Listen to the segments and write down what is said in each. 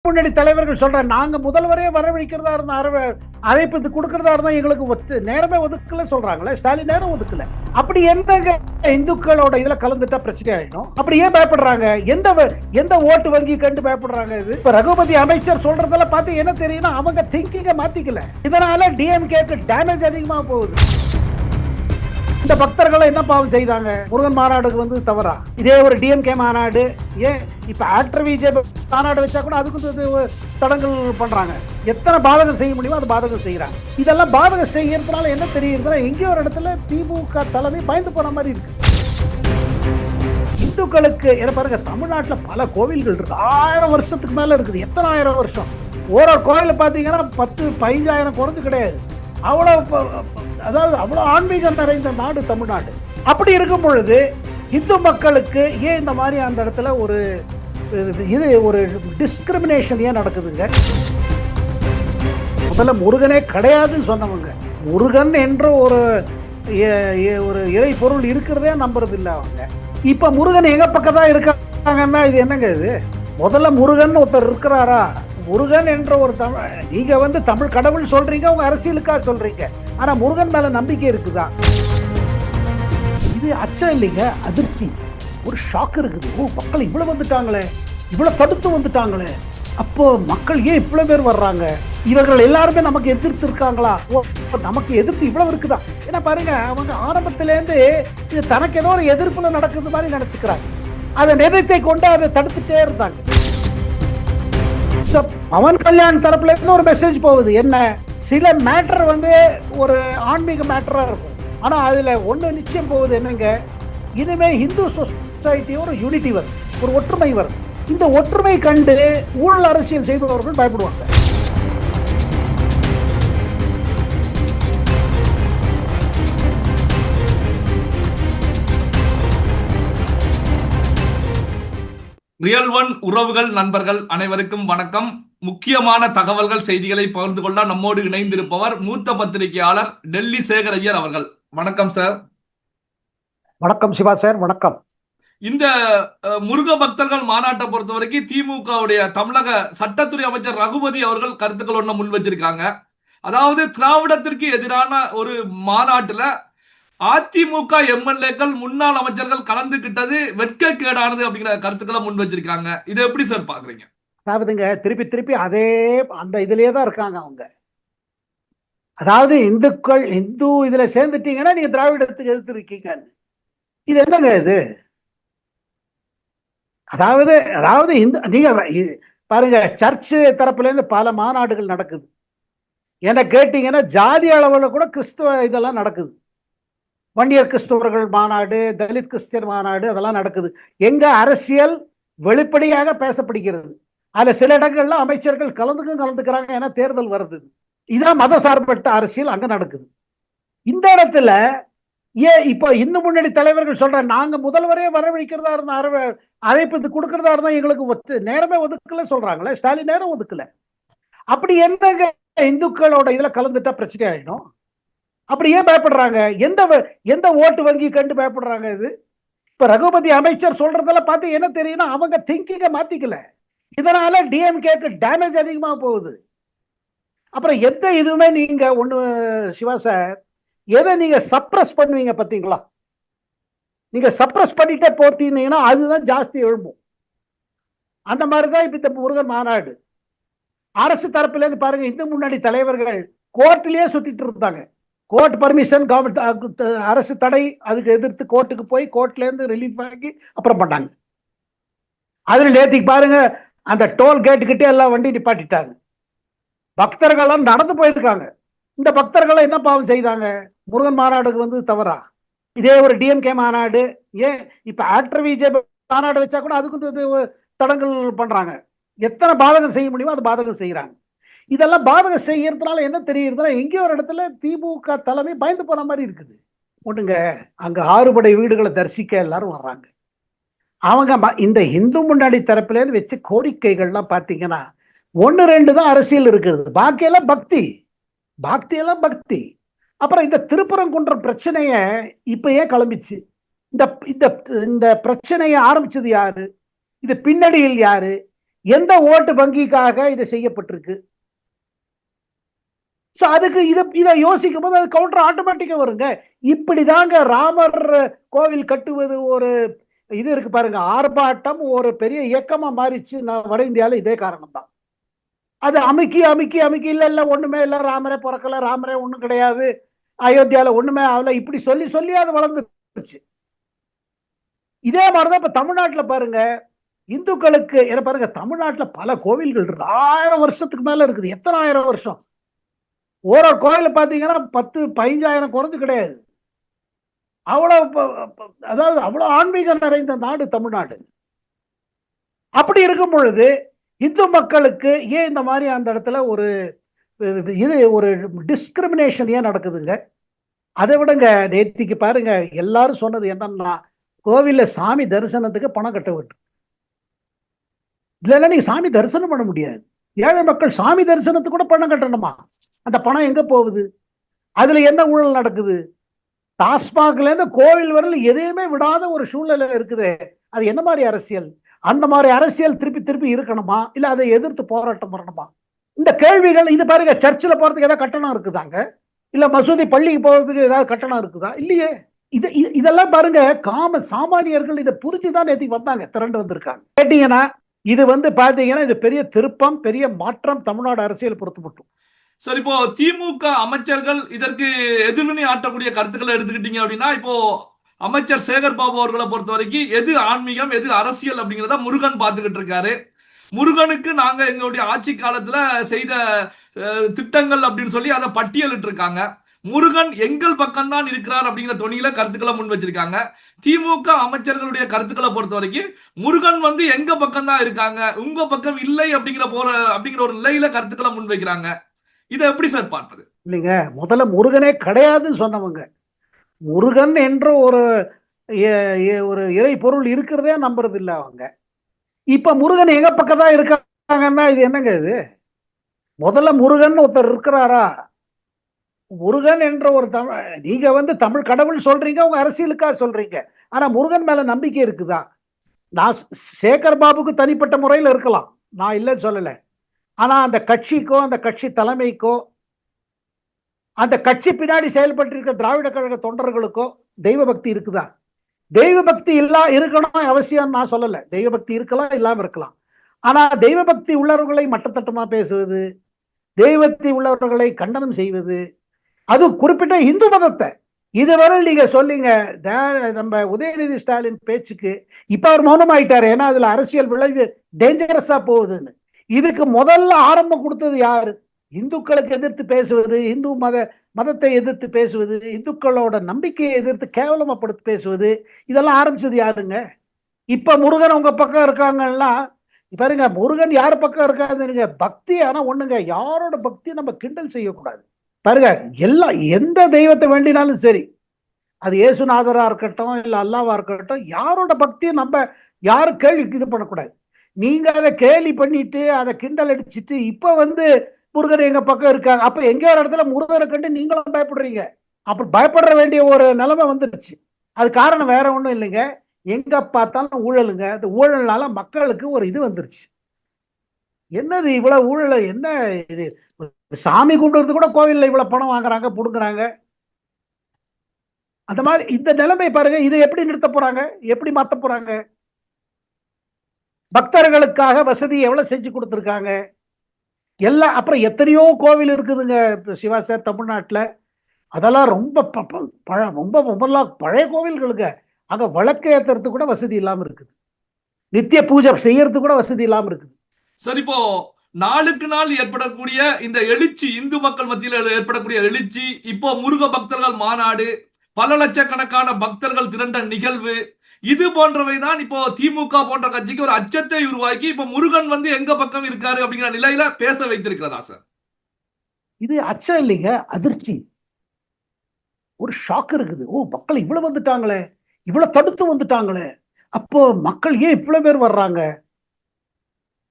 முன்னணி தலைவர்கள் சொல்றேன், நாங்க முதல்வரே வரவழைக்கிறதா இருந்தா அழைப்பு கொடுக்கறதா இருந்தா எங்களுக்கு நேரமே ஒதுக்கல சொல்றாங்களே. ஸ்டாலின் நேரம் ஒதுக்கல. அப்படி என்னங்க இந்துக்களோட இதுல கலந்துட்டா பிரச்சனை ஆயிடும்? அப்படி ஏன் பயப்படுறாங்க? எந்த ஓட்டு வங்கி கண்டு பயப்படுறாங்க? இது இப்ப ரகுபதி அமைச்சர் சொல்றதெல்லாம் பார்த்து என்ன தெரியும்னா, அவங்க திங்கிங்க மாத்திக்கல. இதனால டிஎம்கேக்கு டேமேஜ் அதிகமா போகுது. இந்த பக்தர்களை என்ன பாவம் செய்தாங்க? முருகன் மாநாடுக்கு வந்து தவறா? இதே ஒரு டிஎம்கே மாநாடு, ஏன் இப்ப ஆக்டர் விஜய் மாநாடு வச்சா கூட அதுக்கு தடங்கல் பண்றாங்க. எத்தனை பாதகம் செய்ய முடியுமோ அது பாதகம் செய்யறாங்க. இதெல்லாம் பாதகம் செய்யறதுனால என்ன தெரியுதுன்னா, எங்கேயோ ஒரு இடத்துல திமுக தலைமை பயந்து போன மாதிரி இருக்கு. இந்துக்களுக்கு என்ன பாருங்க, தமிழ்நாட்டுல பல கோவில்கள் இருக்கு. 1000 வருஷத்துக்கு மேல இருக்குது. எத்தனை 1000 வருஷம்? ஒரு கோயில பாத்தீங்கன்னா 10-15,000 குறைஞ்சு கிடையாது. அவ்வளவு ஆன்மீகம் நிறைந்த நாடு தமிழ்நாடு. அப்படி இருக்கும் பொழுது இந்து மக்களுக்கு ஏன் இந்த மாதிரி அந்த இடத்துல ஒரு டிஸ்கிரிமினேஷன் ஏன் நடக்குதுங்க? முதல்ல முருகனே கிடையாதுன்னு சொன்னவங்க, முருகன் என்ற ஒரு இறை பொருள் இருக்கிறதே நம்புறது இல்லை அவங்க. இப்ப முருகன் எங்க பக்கத்தான் இருக்காங்கன்னா இது என்னங்க? இது முதல்ல முருகன் ஒருத்தர் இருக்கிறாரா? முருகன் என்ற ஒரு நீங்க தமிழ் கடவுள் சொல்றீங்க, உங்க அரசியலுக்காக சொல்றீங்க. ஆனா முருகன் மேல நம்பிக்கை இருக்குதா? இது அச்சம் இல்லைங்க, அதிர்ச்சி, ஒரு ஷாக் இருக்குது. ஓ, மக்கள் இவ்வளவு வந்துட்டாங்களே, இவ்வளவு தடுத்து வந்துட்டாங்களே, அப்போ மக்கள் ஏன் இவ்வளவு பேர் வர்றாங்க? இவர்கள் எல்லாருமே நமக்கு எதிர்த்து இருக்காங்களா? ஓ, நமக்கு எதிர்த்து இவ்வளவு இருக்குதா? ஏன்னா பாருங்க, அவங்க ஆரம்பத்திலேருந்து இது தனக்கு ஏதோ ஒரு எதிர்ப்புல நடக்குது மாதிரி நினைச்சுக்கிறாங்க. அதை நினைத்தை கொண்டு அதை தடுத்துட்டே இருந்தாங்க. பவன் கல்யாண் தரப்புல இருந்து ஒரு மெசேஜ் போகுது. என்ன? சில மேட்டர் ஒரு ஆன்மீக மேட்டரா இருக்கும். ஆனா அதுல ஒண்ணு நிச்சயம் போகுது. என்னங்க? இனிமே இந்து சொசைட்டி ஒரு யூனிட்டி வருது, ஒரு ஒற்றுமை வருது. இந்த ஒற்றுமை கண்டு ஊழல் அரசியல் செய்பவர்கள் பயப்படுவாங்க. ரியல் ஒன் உறவுகள், நண்பர்கள் அனைவருக்கும் வணக்கம். முக்கியமான தகவல்கள், செய்திகளை பகிர்ந்து கொள்ள நம்மோடு இணைந்திருப்பவர் மூத்த பத்திரிகையாளர் டெல்லி சேகர் ஐயர் அவர்கள். வணக்கம் சார். வணக்கம் சிவா சார். வணக்கம். இந்த முருக பக்தர்கள் மாநாட்டை பொறுத்த வரைக்கும் திமுகவுடைய தமிழக சட்டத்துறை அமைச்சர் ரகுபதி அவர்கள் கருத்துக்கள் ஒண்ணு முன் வச்சிருக்காங்க. அதாவது திராவிடத்திற்கு எதிரான ஒரு மாநாட்டுல அதிமுக எம்எல்ஏக்கள், முன்னாள் அமைச்சர்கள் கலந்துகிட்டது வெட்கக்கேடானது அப்படிங்கிற கருத்துக்களை முன் வச்சிருக்காங்க. இதை எப்படி சார் பாக்குறீங்க? அதாவதுங்க, திருப்பி அதே அந்த இதுலயே தான் இருக்காங்க அவங்க. அதாவது இந்து இதுல சேர்ந்துட்டீங்கன்னா நீங்க திராவிடத்துக்கு எதிர்த்து இருக்கீங்க. இது என்னங்க இது? அதாவது நீங்க பாருங்க, சர்ச்சு தரப்புல இருந்து பல மாநாடுகள் நடக்குது. என்ன கேட்டீங்கன்னா, ஜாதி அளவுல கூட கிறிஸ்துவ இதெல்லாம் நடக்குது. வன்னியர் கிறிஸ்தவர்கள் மாநாடு, தலித் கிறிஸ்டியன் மாநாடு, அதெல்லாம் நடக்குது. எங்க அரசியல் வெளிப்படையாக பேசப்படுகிறது. அதுல சில இடங்கள்ல அமைச்சர்கள் கலந்துக்கிறாங்க. ஏன்னா தேர்தல் வருது. இதான் மத சார்பற்ற அரசியல் அங்க நடக்குது. இந்த இடத்துல இப்ப இந்து முன்னணி தலைவர்கள் சொல்றேன், நாங்க முதல்வரே வரவழைக்கிறதா இருந்தா அழைப்பு கொடுக்கறதா இருந்தா எங்களுக்கு நேரமே ஒதுக்கல சொல்றாங்களே. ஸ்டாலின் நேரம் ஒதுக்கல. அப்படி என்னங்க இந்துக்களோட இதுல கலந்துட்டா பிரச்சனை ஆயிடும்? அப்படி ஏன் பயப்படுறாங்க? எந்த ஓட்டு வங்கி கண்டு பயப்படுறாங்க? இது இப்ப ரகுபதி அமைச்சர் சொல்றதெல்லாம் பார்த்து என்ன தெரியும்னா, அவங்க திங்கிங்க மாத்திக்கல. இதனால டிஎம்கேக்கு டேமேஜ் அதிகமா போகுது. அப்புறம் இதுவுமே நீங்க ஒண்ணு சிவா சார், எதை நீங்க சப்ரஸ் பண்ணுவீங்க பாத்தீங்களா? நீங்க சப்ரஸ் பண்ணிட்டே போத்தீங்கன்னா அதுதான் ஜாஸ்தி எழும்பும். அந்த மாதிரிதான் இப்ப இந்த முருகன் மாநாடு. அரசு தரப்புல இருந்து பாருங்க, இந்து முன்னணி தலைவர்கள் கோர்ட்லயே சுத்திட்டு இருந்தாங்க. கோர்ட் பர்மிஷன், கவர்மெண்ட் அரசு தடை, அதுக்கு எதிர்த்து கோர்ட்டுக்கு போய் கோர்ட்ல இருந்து ரிலீஃப் வாங்கி அப்புறம் பண்ணாங்க. அதுல நேத்திக்கு பாருங்க, அந்த டோல் கேட்டு கிட்டே எல்லாம் வண்டி நிப்பாட்டிட்டாங்க. பக்தர்கள் நடந்து போயிருக்காங்க. இந்த பக்தர்களை என்ன பாவம் செய்தாங்க? முருகன் மாநாடுக்கு வந்து தவறா? இதே ஒரு டிஎம்கே மாநாடு, ஏன் இப்ப ஆக்டர் விஜய் மாநாடு வச்சா கூட அதுக்கு தடங்கல் பண்றாங்க. எத்தனை பாதகம் செய்ய முடியுமோ அது பாதகம் செய்யறாங்க. இதெல்லாம் பாதகம் செய்யறதுனால என்ன தெரியுதுன்னா, எங்கேயோ ஒரு இடத்துல திமுக தலைமை பயந்து போன மாதிரி இருக்குது. ஒண்ணுங்க, அங்க 6 படை வீடுகளை தரிசிக்க எல்லாரும் வர்றாங்க. அவங்க இந்த இந்து முன்னாடி தரப்புல இருந்து வச்ச கோரிக்கைகள்லாம் பாத்தீங்கன்னா 1-2 தான் அரசியல் இருக்கிறது. பாக்கியெல்லாம் பக்தி. அப்புறம் இந்த திருப்பரங்குன்றம் பிரச்சனைய இப்ப ஏன் கிளம்பிச்சு? இந்த பிரச்சனையை ஆரம்பிச்சது யாரு? இது பின்னணியில் யாரு? எந்த ஓட்டு வங்கிக்காக இது செய்யப்பட்டிருக்கு? சோ அதுக்கு இதை யோசிக்கும் போது அது கவுண்டர் ஆட்டோமேட்டிக்கா வருங்க. இப்படிதாங்க ராமர் கோவில் கட்டுவது ஒரு இது இருக்கு பாருங்க, ஆர்ப்பாட்டம் ஒரு பெரிய இயக்கமா மாறிச்சு வட இந்தியால. இதே காரணம் தான். அது அமுக்கி அமுக்கி அமுக்கி இல்ல இல்ல ஒண்ணுமே இல்ல, ராமரே பிறக்கல, ராமரே ஒண்ணும் கிடையாது, அயோத்தியால ஒண்ணுமே ஆகல, இப்படி சொல்லி சொல்லி அது வளர்ந்துருச்சு. இதே மாதிரிதான் இப்ப தமிழ்நாட்டுல பாருங்க, இந்துக்களுக்கு என்ன பாருங்க, தமிழ்நாட்டுல பல கோவில்கள் இருக்கு, 1000 வருஷத்துக்கு மேல இருக்குது. எத்தனை 1000 வருஷம்? ஒரு கோயில பாத்தீங்கன்னா 10-15,000 குறைஞ்சு கிடையாது. அவ்வளவு அதாவது அவ்வளவு ஆன்மீகம் நிறைந்த நாடு தமிழ்நாடு. அப்படி இருக்கும் பொழுது இந்து மக்களுக்கு ஏன் இந்த மாதிரி அந்த இடத்துல ஒரு இது ஒரு டிஸ்கிரிமினேஷன் ஏன் நடக்குதுங்க? அதை விடுங்க, நேத்திக்கு பாருங்க எல்லாரும் சொன்னது என்னன்னா, கோவில்ல சாமி தரிசனத்துக்கு பணம் கட்ட வேண்டும். இல்லைன்னா நீங்க சாமி தரிசனம் பண்ண முடியாது. ஏழை மக்கள் சாமி தரிசனத்துக்கு கூட பணம் கட்டணுமா? அந்த பணம் எங்க போகுது? அதுல என்ன ஊழல் நடக்குது? டாஸ்மாக்ல இருந்து கோவில் வரல எதையுமே விடாத ஒரு சூழ்நிலை இருக்குது. அது என்ன மாதிரி அரசியல்? அந்த மாதிரி அரசியல் திருப்பி திருப்பி இருக்கணுமா, இல்ல அதை எதிர்த்து போராட்டம் பண்ணணுமா? இந்த கேள்விகள். இது பாருங்க, சர்ச்சில் போறதுக்கு ஏதாவது கட்டணம் இருக்குதாங்க? இல்ல மசூதி பள்ளிக்கு போறதுக்கு ஏதாவது கட்டணம் இருக்குதா? இல்லையே. இதெல்லாம் பாருங்க, சாமானியர்கள் இதை புரிஞ்சுதான் நேற்று வந்தாங்க, திரண்டு வந்திருக்காங்க. கேட்டீங்கன்னா இது பாத்தீங்கன்னா இது பெரிய திருப்பம், பெரிய மாற்றம் தமிழ்நாடு அரசியல் பொறுத்து மட்டும். சார், இப்போ திமுக அமைச்சர்கள் இதற்கு எதிர்வினை ஆற்றக்கூடிய கருத்துக்களை எடுத்துக்கிட்டீங்க அப்படின்னா, இப்போ அமைச்சர் சேகர் பாபு அவர்களை பொறுத்த வரைக்கும் எது ஆன்மீகம் எது அரசியல் அப்படிங்கிறத முருகன் பார்த்துக்கிட்டு இருக்காரு. முருகனுக்கு நாங்க எங்களுடைய ஆட்சி காலத்துல செய்த திட்டங்கள் அப்படின்னு சொல்லி அதை பட்டியலிட்டு இருக்காங்க. முருகன் எங்கள் பக்கம் தான் இருக்கிறார் அப்படிங்கிற தொனியில கருத்துக்களை முன் வச்சிருக்காங்க. திமுக அமைச்சர்களுடைய கருத்துக்களை பொறுத்த வரைக்கும் முருகன் எங்க பக்கம் தான் இருக்காங்க, உங்க பக்கம் இல்லை அப்படிங்கிற ஒரு நிலையில கருத்துக்களை முன் வைக்கிறாங்க. இதை எப்படி சார் பார்ப்பது? இல்லைங்க, முதல்ல முருகனே கிடையாதுன்னு சொன்னவங்க, முருகன் என்ற ஒரு ஒரு இறை பொருள் இருக்கிறதே நம்புறது இல்லை அவங்க. இப்ப முருகன் எங்க பக்கம் தான் இருக்காங்கன்னா இது என்னங்க? இது முதல்ல முருகன் ஒருத்தர் இருக்கிறாரா? முருகன் என்ற ஒரு நீங்க தமிழ் கடவுள் சொல்றீங்க, உங்க அரசியலுக்காக சொல்றீங்க. ஆனா முருகன் மேல நம்பிக்கை இருக்குதா? நான் சேகர் பாபுக்கு தனிப்பட்ட முறையில் இருக்கலாம், நான் இல்லைன்னு சொல்லல. ஆனா அந்த கட்சிக்கோ அந்த கட்சி தலைமைக்கோ அந்த கட்சி பின்னாடி செயல்பட்டு இருக்க திராவிட கழக தொண்டர்களுக்கோ தெய்வ பக்தி இருக்குதா? தெய்வ பக்தி இருக்கணும் அவசியம் நான் சொல்லல. தெய்வ பக்தி இருக்கலாம், இல்லாம இருக்கலாம். ஆனா தெய்வ பக்தி உள்ளவர்களை மட்டத்தட்டமா பேசுவது, தெய்வத்தை உள்ளவர்களை கண்டனம் செய்வது, அது குறிப்பிட்ட இந்து மதத்தை இதுவரை நீங்க சொல்லிங்க. நம்ம உதயநிதி ஸ்டாலின் பேச்சுக்கு இப்ப அவர் மௌனம் ஆயிட்டாரு, ஏன்னா அதுல அரசியல் விளைவு டேஞ்சரஸா போகுதுன்னு. இதுக்கு முதல்ல ஆரம்பம் கொடுத்தது யாரு? இந்துக்களுக்கு எதிர்த்து பேசுவது, இந்து மதத்தை எதிர்த்து பேசுவது, இந்துக்களோட நம்பிக்கையை எதிர்த்து கேவலமாப்படுத்தி பேசுவது, இதெல்லாம் ஆரம்பிச்சது யாருங்க? இப்ப முருகன் உங்க பக்கம் இருக்காங்கன்னா பாருங்க, முருகன் யார் பக்கம் இருக்காதுங்க? பக்தி. ஆனா ஒண்ணுங்க, யாரோட பக்தி நம்ம கிண்டல் செய்யக்கூடாது. பாருங்க, எந்த தெய்வத்தை வேண்டினாலும் சரி, அது இயேசுநாதரா இருக்கட்டும் இல்ல அல்லாவா இருக்கட்டும், யாரோட பக்தியும் நம்ம யாரும் கேள்வி இது பண்ணக்கூடாது. நீங்க அதை கேலி பண்ணிட்டு அதை கிண்டல் அடிச்சுட்டு இப்ப முருகன் எங்க பக்கம் இருக்காங்க, அப்ப எங்க ஒரு இடத்துல முருகனை கண்டு நீங்களும் பயப்படுறீங்க. அப்ப பயப்பட வேண்டிய ஒரு நிலைமை வந்துருச்சு. அது காரணம் வேற ஒண்ணும் இல்லைங்க, எங்க பார்த்தாலும் ஊழலுங்க. அந்த ஊழல்னால மக்களுக்கு ஒரு இது வந்துருச்சு. என்னது இவ்வளவு ஊழல்? என்ன இது? சாமி கும்பிடுறது கூட கோவில்ல இவ்வளவு பணம் வாங்குறாங்க, புடுங்குறாங்க. அந்த மாதிரி இந்த நிலைமை பாருங்க. இதை எப்படி நிறுத்த போறாங்க? எப்படி மாத்த போறாங்க? பக்தர்களுக்காக வசதி எவ்வளவு செஞ்சு கொடுத்துருக்காங்க எல்லாம். அப்புறம் எத்தனையோ கோவில் இருக்குதுங்க சிவா சார் தமிழ்நாட்டுல. அதெல்லாம் ரொம்ப ரொம்ப பழைய கோவில்களுங்க. அங்க விளக்கு ஏத்துறதுக்கு கூட வசதி இல்லாம இருக்குது, நித்திய பூஜை செய்யறதுக்கு கூட வசதி இல்லாம இருக்குது. சரி, இப்போ நாளுக்கு நாள் ஏற்படக்கூடிய இந்த எழுச்சி, இந்து மக்கள் மத்தியில் ஏற்படக்கூடிய எழுச்சி, இப்போ முருக பக்தர்கள் மாநாடு, பல லட்சக்கணக்கான பக்தர்கள் திரண்ட நிகழ்வு, இது போன்றவைதான் இப்போ திமுக போன்ற கட்சிக்கு ஒரு அச்சத்தை உருவாக்கி இப்ப முருகன் எங்க பக்கம் இருக்காரு அப்படிங்கிற நிலையில பேச வைத்திருக்கிறதா சார்? இது அச்சம் இல்லைங்க, அதிர்ச்சி, ஒரு ஷாக் இருக்குது. ஓ, மக்கள் இவ்வளவு வந்துட்டாங்களே, இவ்வளவு தடுத்து வந்துட்டாங்களே, அப்போ மக்கள் ஏன் இவ்வளவு பேர் வர்றாங்க?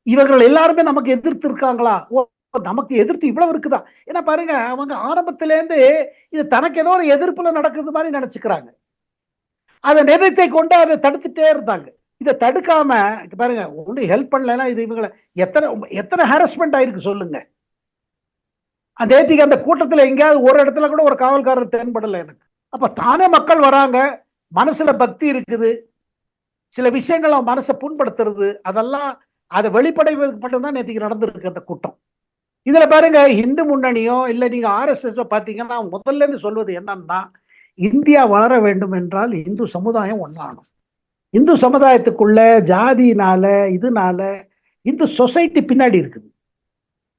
இவர்கள் எல்லாருமே நமக்கு எதிர்த்து இருக்காங்களா? ஓ, நமக்கு எதிர்த்து இவ்வளவு இருக்குதா? ஏன்னா பாருங்க, அவங்க ஆரம்பத்திலேருந்து இது தனக்கு ஏதோ ஒரு எதிர்ப்புல நடக்குது மாதிரி நினைச்சுக்கிறாங்க. அதை நினைத்தை கொண்டு அதை தடுத்துட்டே இருந்தாங்க. இதை தடுக்காம இங்க பாருங்க, ஒன்றும் ஹெல்ப் பண்ணலைன்னா இது இவங்களை எத்தனை எத்தனை ஹாரஸ்மெண்ட் ஆயிருக்கு சொல்லுங்க. நேத்திக்கு அந்த கூட்டத்தில் எங்கேயாவது ஒரு இடத்துல கூட ஒரு காவல்காரர் தென்படலை எனக்கு. அப்ப தானே மக்கள் வராங்க, மனசுல பக்தி இருக்குது, சில விஷயங்கள் அவன் மனசை புண்படுத்துறது, அதெல்லாம் அதை வெளிப்படைவதற்கு மட்டும்தான் நேத்திக்கு நடந்திருக்கு அந்த கூட்டம். இதுல பாருங்க, இந்து முன்னணியோ இல்ல நீங்க RSS பாத்தீங்கன்னா முதல்ல இருந்து சொல்வது என்னன்னா, இந்தியா வளர வேண்டும் என்றால் இந்து சமுதாயம் ஒன்றாகணும். இந்து சமுதாயத்துக்குள்ள ஜாதியினால இதனால இந்து சொசைட்டி பின்னாடி இருக்குது.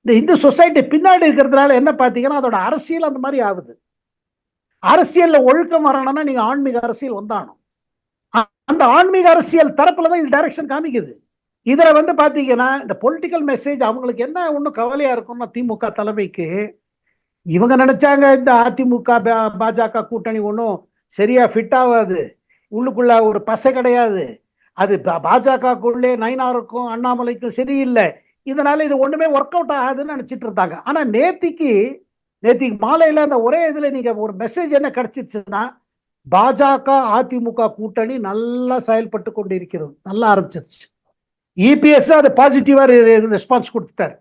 இந்த இந்து சொசைட்டி பின்னாடி இருக்கிறதுனால என்ன பாத்தீங்கன்னா அதோட அரசியல் அந்த மாதிரி ஆகுது. அரசியல்ல ஒழுக்கம் வரணும்னா நீங்க ஆன்மீக அரசியல் வந்தாகணும். அந்த ஆன்மீக அரசியல் தரப்புலதான் இது டைரக்ஷன் காமிக்குது. இதுல பாத்தீங்கன்னா இந்த பொலிட்டிக்கல் மெசேஜ் அவங்களுக்கு என்ன ஒன்றும் கவலையா இருக்கும்னா, திமுக தலைமைக்கு இவங்க நினைச்சாங்க இந்த அதிமுக பாஜக கூட்டணி ஒன்றும் சரியா ஃபிட் ஆகாது, உள்ளுக்குள்ள ஒரு பசை கிடையாது, அது பாஜகக்குள்ளே நயினாருக்கும் அண்ணாமலைக்கும் சரியில்லை, இதனால இது ஒண்ணுமே ஒர்க் அவுட் ஆகாதுன்னு நினைச்சிட்டு இருந்தாங்க. ஆனா நேத்திக்கு மாலையில அந்த ஒரே இதுல நீங்க ஒரு மெசேஜ் என்ன கிடைச்சிச்சுன்னா, பாஜக அதிமுக கூட்டணி நல்லா செயல்பட்டு கொண்டு இருக்கிறது, நல்லா ஆரம்பிச்சிருச்சு. இபிஎஸ் அது பாசிட்டிவா ரெஸ்பான்ஸ் கொடுத்துட்டாரு.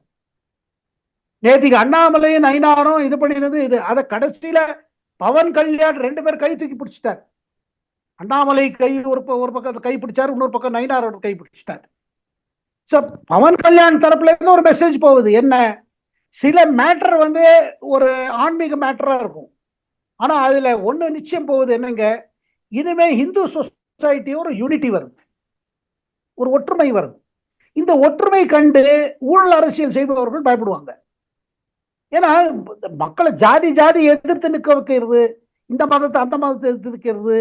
நேத்திக்கு அண்ணாமலையும் நயினாரும் இது பண்ணினது இது. அதை கடைசியில பவன் கல்யாண் 2 பேர் கை தூக்கி பிடிச்சிட்டார். அண்ணாமலை கை ஒரு பக்கம் கை பிடிச்சாரு, இன்னொரு பக்கம் நயினாரோட கை பிடிச்சிட்டார். பவன் கல்யாண் தரப்புல இருந்து ஒரு மெசேஜ் போகுது என்ன, சில மேட்டர் ஒரு ஆன்மீக மேட்டரா இருக்கும், ஆனா அதுல ஒண்ணு நிச்சயம் போகுது என்னங்க, இனிமே இந்து சொசைட்டி ஒரு யூனிட்டி வருது, ஒரு ஒற்றுமை வருது. இந்த ஒற்றுமை கண்டு ஊழல் அரசியல் செய்பவர்கள் பயப்படுவாங்க. ஏன்னா மக்களை ஜாதி ஜாதி எதிர்த்து நிற்க வைக்கிறது, இந்த மதத்தை அந்த மதத்தை எதிர்த்து வைக்கிறது,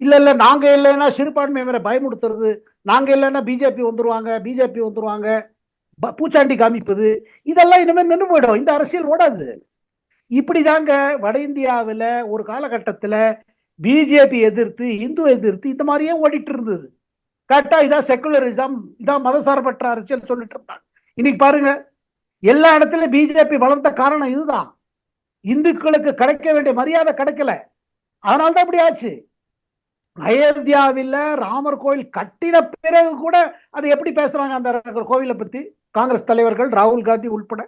இல்ல நாங்க இல்லைன்னா சிறுபான்மையினரை பயமுடுத்துறது, நாங்க இல்லைன்னா பிஜேபி வந்துருவாங்க, பூச்சாண்டி காமிப்பது, இதெல்லாம் இனிமேல் நின்று போயிடும். இந்த அரசியல் ஓடாது. இப்படிதாங்க வட இந்தியாவில் ஒரு காலகட்டத்தில் பிஜேபி எதிர்த்து இந்து எதிர்த்து இந்த மாதிரியே ஓடிட்டு இருந்தது. கரெக்டா இதான் செக்குலரிசம், இதான் மதசார்பற்ற அரசியல் சொல்லிட்டு இருந்தாங்க. இன்னைக்கு பாருங்க, எல்லா இடத்துலயும் பிஜேபி வளர்ந்த காரணம் இதுதான். இந்துக்களுக்கு கிடைக்க வேண்டிய மரியாதை கிடைக்கல, அதனால்தான் இப்படி ஆச்சு. அயோத்தியாவில் ராமர் கோயில் கட்டின பிறகு கூட அதை எப்படி பேசுறாங்க அந்த கோவிலை பத்தி காங்கிரஸ் தலைவர்கள், ராகுல் காந்தி உள்பட.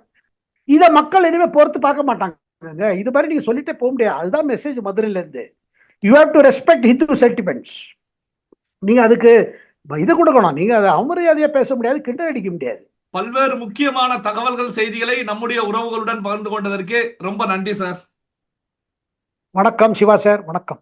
இதை மக்கள் இனிமே பொறுத்து பார்க்க மாட்டாங்க. இது மாதிரி நீங்க சொல்லிட்டே போக முடியாது. அதுதான் மெசேஜ் மதுரையில இருந்து. You have to respect Hindu sentiments. நீங்க அதுக்கு இது கொடுக்கணும். நீங்க அதை அவமரியாதையா பேச முடியாது, கிண்டல் அடிக்க முடியாது. பல்வேறு முக்கியமான தகவல்கள், செய்திகளை நம்முடைய உறவுகளுடன் பகிர்ந்து கொண்டதற்கு ரொம்ப நன்றி சார். வணக்கம் சிவா சார், வணக்கம்.